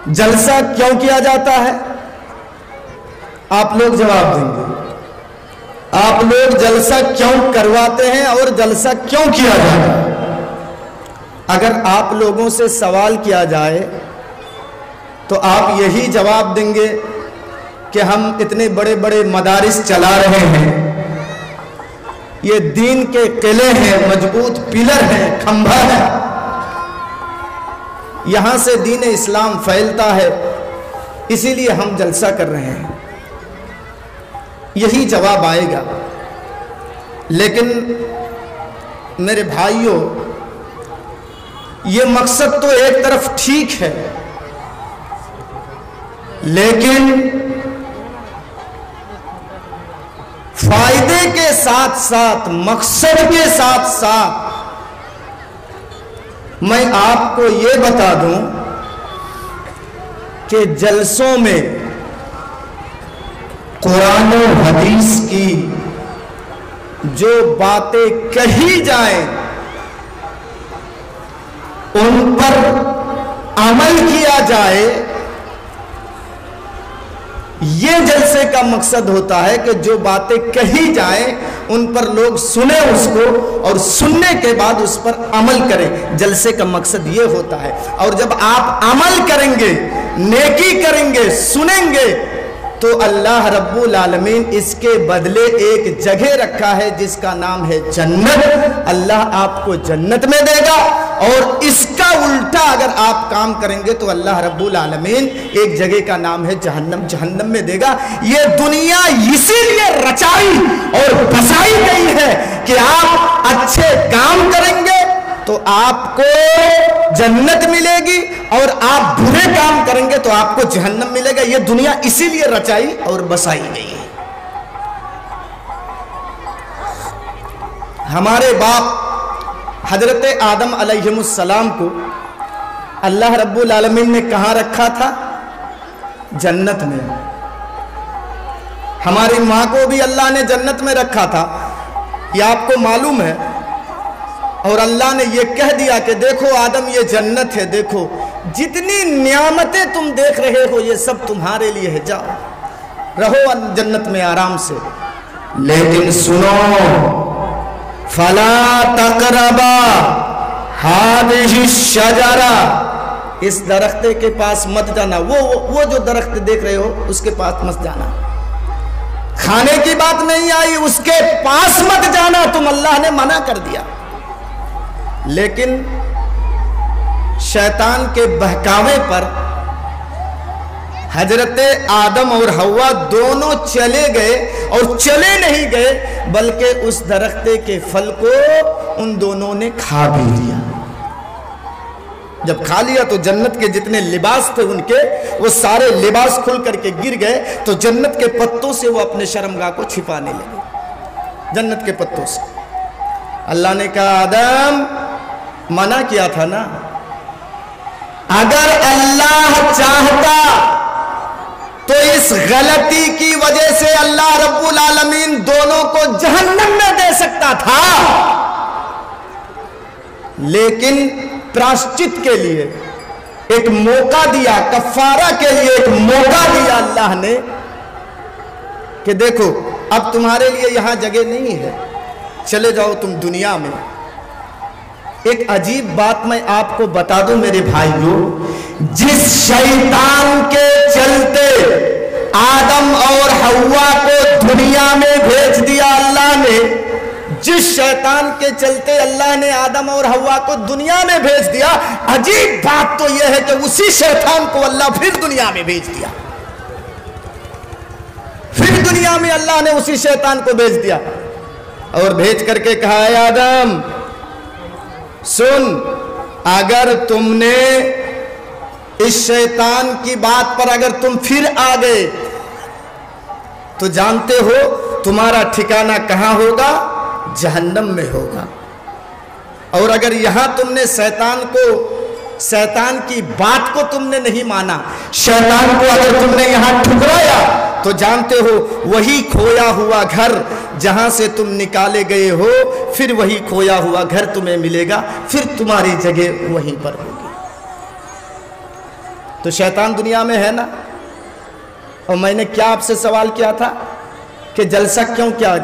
جلسہ کیوں کیا جاتا ہے؟ آپ لوگ جواب دیں گے۔ آپ لوگ جلسہ کیوں کرواتے ہیں اور جلسہ کیوں کیا جاتا ہے؟ اگر آپ لوگوں سے سوال کیا جائے تو آپ یہی جواب دیں گے کہ ہم اتنے بڑے بڑے مدارس چلا رہے ہیں، یہ دین کے قلعے ہیں، مضبوط پلر ہیں، کھمبا ہے، یہاں سے دین اسلام پھیلتا ہے، اسی لیے ہم جلسہ کر رہے ہیں، یہی جواب آئے گا۔ لیکن میرے بھائیوں، یہ مقصد تو ایک طرف ٹھیک ہے، لیکن فائدے کے ساتھ ساتھ، مقصد کے ساتھ ساتھ میں آپ کو یہ بتا دوں کہ جلسوں میں قرآن و حدیث کی جو باتیں کہی جائیں ان پر عمل کیا جائے، یہ جلسے کا مقصد ہوتا ہے کہ جو باتیں کہی جائیں ان پر لوگ سنیں اس کو اور سننے کے بعد اس پر عمل کریں۔ جلسے کا مقصد یہ ہوتا ہے، اور جب آپ عمل کریں گے، نیکی کریں گے، سنیں گے، تو اللہ رب العالمین اس کے بدلے ایک جگہ رکھا ہے جس کا نام ہے جنت۔ اللہ آپ کو جنت میں دے گا، اور اس کا الٹا اگر آپ کام کریں گے تو اللہ رب العالمین ایک جگہ کا نام ہے جہنم، جہنم میں دے گا۔ یہ دنیا اسی لیے رچائی اور بسائی گئی ہے کہ آپ اچھے کام کریں گے تو آپ کو جنت ملے گی، اور آپ برے کام کریں گے تو آپ کو جہنم ملے گا۔ یہ دنیا اسی لیے رچائی اور بسائی گئی ہے۔ ہمارے باپ حضرت آدم علیہ السلام کو اللہ رب العالمین نے کہاں رکھا تھا؟ جنت میں۔ ہماری ماں کو بھی اللہ نے جنت میں رکھا تھا، یہ آپ کو معلوم ہے، اور اللہ نے یہ کہہ دیا کہ دیکھو آدم یہ جنت ہے، دیکھو جتنی نعمتیں تم دیکھ رہے ہو یہ سب تمہارے لیے ہے، جاؤ رہو جنت میں آرام سے، لیکن سنو فلا تقربا هذه الشجرہ، اس درخت کے پاس مت جانا، وہ جو درخت دیکھ رہے ہو اس کے پاس مت جانا۔ کھانے کی بات نہیں آئی، اس کے پاس مت جانا، تم اللہ نے منع کر دیا۔ لیکن شیطان کے بہکاوے پر حضرت آدم اور حوا دونوں چلے گئے، اور چلے نہیں گئے بلکہ اس درخت کے پھل کو ان دونوں نے کھا بھی لیا۔ جب کھا لیا تو جنت کے جتنے لباس تھے ان کے، وہ سارے لباس کھل کر کے گر گئے، تو جنت کے پتوں سے وہ اپنے شرمگاہ کو چھپانے لگے، جنت کے پتوں سے۔ اللہ نے کہا آدم منع کیا تھا نا، اگر اللہ چاہتا تو اس غلطی کی وجہ سے اللہ رب العالمین دونوں کو جہنم میں دے سکتا تھا، لیکن پراشچت کے لیے ایک موقع دیا، کفارہ کے لیے ایک موقع دیا اللہ نے کہ دیکھو اب تمہارے لیے یہاں جگہ نہیں ہے، چلے جاؤ تم دنیا میں۔ ایک عجیب بات میں آپ کو بتا دوں میرے بھائیوں، جس شیطان کے چلتے آدم اور حوا کو دنیا میں بھیج دیا اللہ نے، جس شیطان کے چلتے اللہ نے آدم اور حوا کو دنیا میں بھیج دیا، عجیب بات تو یہ ہے کہ اسی شیطان کو اللہ پھر دنیا میں بھیج دیا، پھر دنیا میں اللہ نے اسی شیطان کو بھیج دیا، اور بھیج کر کے کہا اے آدم سن، اگر تم نے اس شیطان کی بات پر اگر تم پھر آ گئے تو جانتے ہو تمہارا ٹھکانہ کہاں ہوگا؟ جہنم میں ہوگا، اور اگر یہاں تم نے شیطان کی بات کو تم نے نہیں مانا، شیطان کو اگر تم نے یہاں ٹھکرایا تو جانتے ہو وہی کھویا ہوا گھر جہاں سے تم نکالے گئے ہو، پھر وہی کھویا ہوا گھر تمہیں ملے گا، پھر تمہاری جگہ وہیں پر ہوگی۔ تو شیطان دنیا میں ہے نا. اور میں نے کیا آپ سے سوال کیا تھا کہ جلسہ کیوں کیا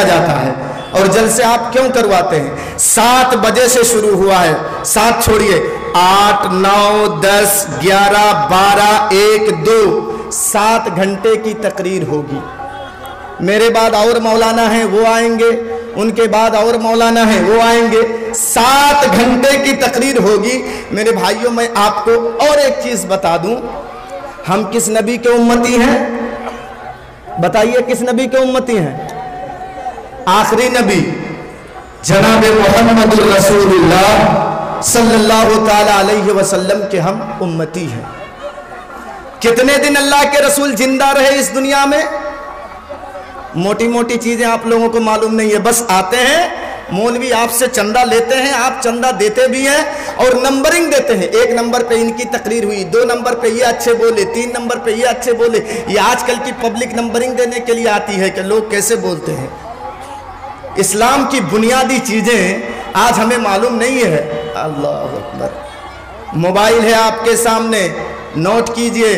جاتا ہے اور جلسے آپ کیوں کرواتے ہیں؟ 7 بجے سے شروع ہوا ہے. 7 چھوڑیے، 8 9 10 11 12 1 2 7 گھنٹے کی تقریر ہوگی. میرے بعد اور مولانا ہیں وہ آئیں گے، ان کے بعد اور مولانا ہیں وہ آئیں گے. 7 گھنٹے کی تقریر ہوگی. میرے بھائیوں میں آپ کو اور ایک چیز بتا دوں، ہم کس نبی کے امتی ہیں؟ بتائیے کس نبی کے امتی ہیں؟ آخری نبی جناب محمد الرسول اللہ صلی اللہ تعالی علیہ وسلم کے ہم امتی ہیں. کتنے دن اللہ کے رسول زندہ رہے اس دنیا میں؟ موٹی موٹی چیزیں آپ لوگوں کو معلوم نہیں ہے، بس آتے ہیں مولوی آپ سے چندہ لیتے ہیں، آپ چندہ دیتے بھی ہیں اور نمبرنگ دیتے ہیں. 1 نمبر پہ ان کی تقریر ہوئی، 2 نمبر پہ یہ اچھے بولے، 3 نمبر پہ یہ اچھے بولے. یہ آج کل کی پبلک نمبرنگ دینے کے لیے آتی ہے کہ لوگ کیسے بولتے ہیں. اسلام کی بنیادی چیزیں آج ہمیں معلوم نہیں ہے. اللہ اکبر. موبائل ہے آپ کے سامنے، نوٹ کیجئے،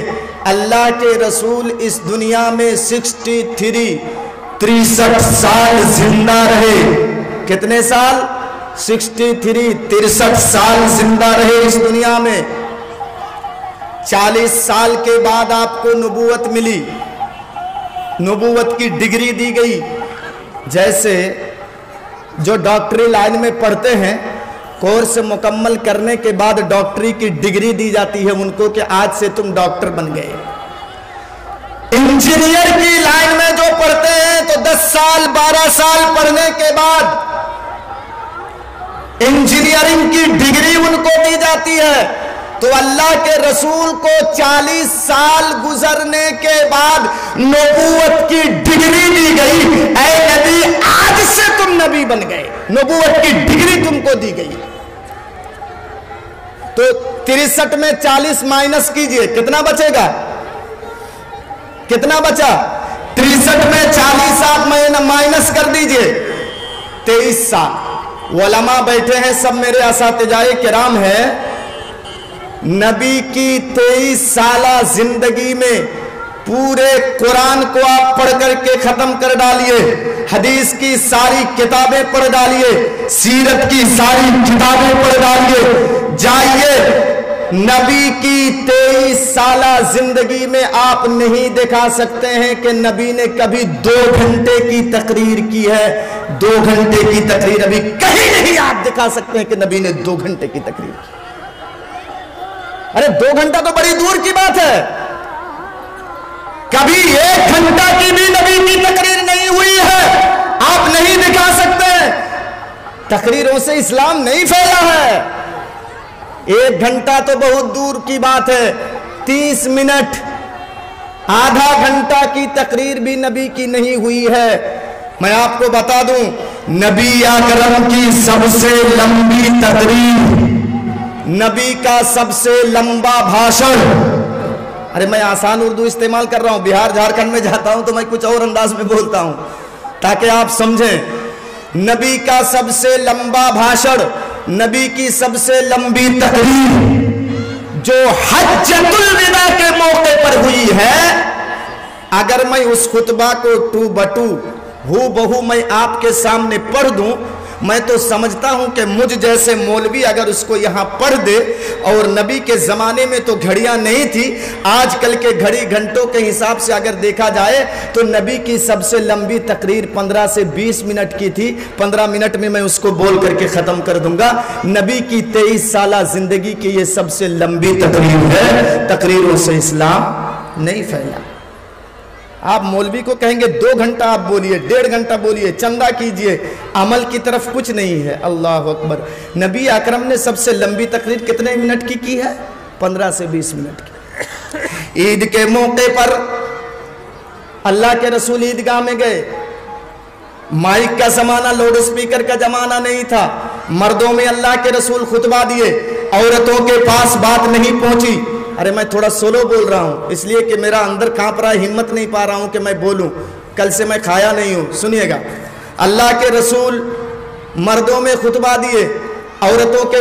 اللہ کے رسول اس دنیا میں 63 سال زندہ رہے. کتنے سال؟ 63 سال زندہ رہے اس دنیا میں. 40 سال کے بعد آپ کو نبوت ملی، نبوت کی ڈگری دی گئی. جیسے جو ڈاکٹری لائن میں پڑھتے ہیں، کورس مکمل کرنے کے بعد ڈاکٹری کی ڈگری دی جاتی ہے ان کو کہ آج سے تم ڈاکٹر بن گئے. انجینئر کی لائن میں جو پڑھتے ہیں تو 10 سال 12 سال پڑھنے کے بعد انجینئرنگ کی ڈگری ان کو دی جاتی ہے. تو اللہ کے رسول کو 40 سال گزرنے کے بعد نبوت کی ڈگری دی گئی. اے نبی آج سے تم نبی بن گئے، نبوت کی ڈگری تم کو دی گئی. تو 63 میں 40 مائنس کیجئے، کتنا بچے گا؟ کتنا بچا؟ 63 میں 40 آپ مائنس کر دیجئے، 23 سال. علماء بیٹھے ہیں سب میرے اساتذہ کرام ہیں. نبی کی 23 سالہ زندگی میں پورے قرآن کو آپ پڑھ کر کے ختم کر ڈالیے، حدیث کی ساری کتابیں پڑھ ڈالیے، سیرت کی ساری کتابیں پڑھ ڈالیے. جائیے نبی کی 23 سالہ زندگی میں آپ نہیں دکھا سکتے ہیں کہ نبی نے کبھی 2 گھنٹے کی تقریر کی ہے. 2 گھنٹے کی تقریر ابھی کہیں نہیں آپ دکھا سکتے ہیں کہ نبی نے 2 گھنٹے کی تقریر کی. ارے 2 گھنٹہ تو بڑی دور کی بات ہے. کبھی 1 گھنٹہ کی بھی نبی کی تقریر نہیں ہوئی ہے، آپ نہیں دکھا سکتے. تقریروں سے اسلام نہیں پھیلا ہے. 1 گھنٹہ تو بہت دور کی بات ہے. 30 منٹ، آدھا گھنٹہ کی تقریر بھی نبی کی نہیں ہوئی ہے. میں آپ کو بتا دوں، نبی اکرم کی سب سے لمبی تقریر، نبی کا سب سے لمبا بھاشن، ارے میں آسان اردو استعمال کر رہا ہوں، بہار جھارکھنڈ میں جاتا ہوں تو میں کچھ اور انداز میں بولتا ہوں تاکہ آپ سمجھیں. نبی کا سب سے لمبا بھاشن، نبی کی سب سے لمبی تقریر جو حجۃ الوداع کے موقع پر ہوئی ہے، اگر میں اس خطبہ کو 2 بٹو ہو بہو میں آپ کے سامنے پڑھ دوں، میں تو سمجھتا ہوں کہ مجھ جیسے مولوی اگر اس کو یہاں پڑھ دے. اور نبی کے زمانے میں تو گھڑیاں نہیں تھی، آج کل کے گھڑی گھنٹوں کے حساب سے اگر دیکھا جائے تو نبی کی سب سے لمبی تقریر 15 سے 20 منٹ کی تھی. 15 منٹ میں اس کو بول کر کے ختم کر دوں گا. نبی کی 23 سالہ زندگی کی یہ سب سے لمبی تقریر ہے. تقریروں سے اسلام نہیں پھیلا. آپ مولوی کو کہیں گے 2 گھنٹہ آپ بولیے، 1.5 گھنٹہ بولیے، چندہ کیجئے، عمل کی طرف کچھ نہیں ہے. اللہ اکبر. نبی اکرم نے سب سے لمبی تقریر کتنے منٹ کی ہے؟ 15 سے 20 منٹ کی. عید کے موقع پر اللہ کے رسول عیدگاہ میں گئے. مائک کا زمانہ، لاؤڈ اسپیکر کا زمانہ نہیں تھا. مردوں میں اللہ کے رسول خطبہ دیے، عورتوں کے پاس بات نہیں پہنچی. ارے میں تھوڑا سولو بول رہا ہوں اس لیے کہ میرا اندر کانپ رہا ہے، ہمت نہیں پا رہا ہوں کہ میں بولوں. کل سے میں کھایا نہیں ہوں. سنیے گا، اللہ کے رسول مردوں میں خطبہ دیے، عورتوں کے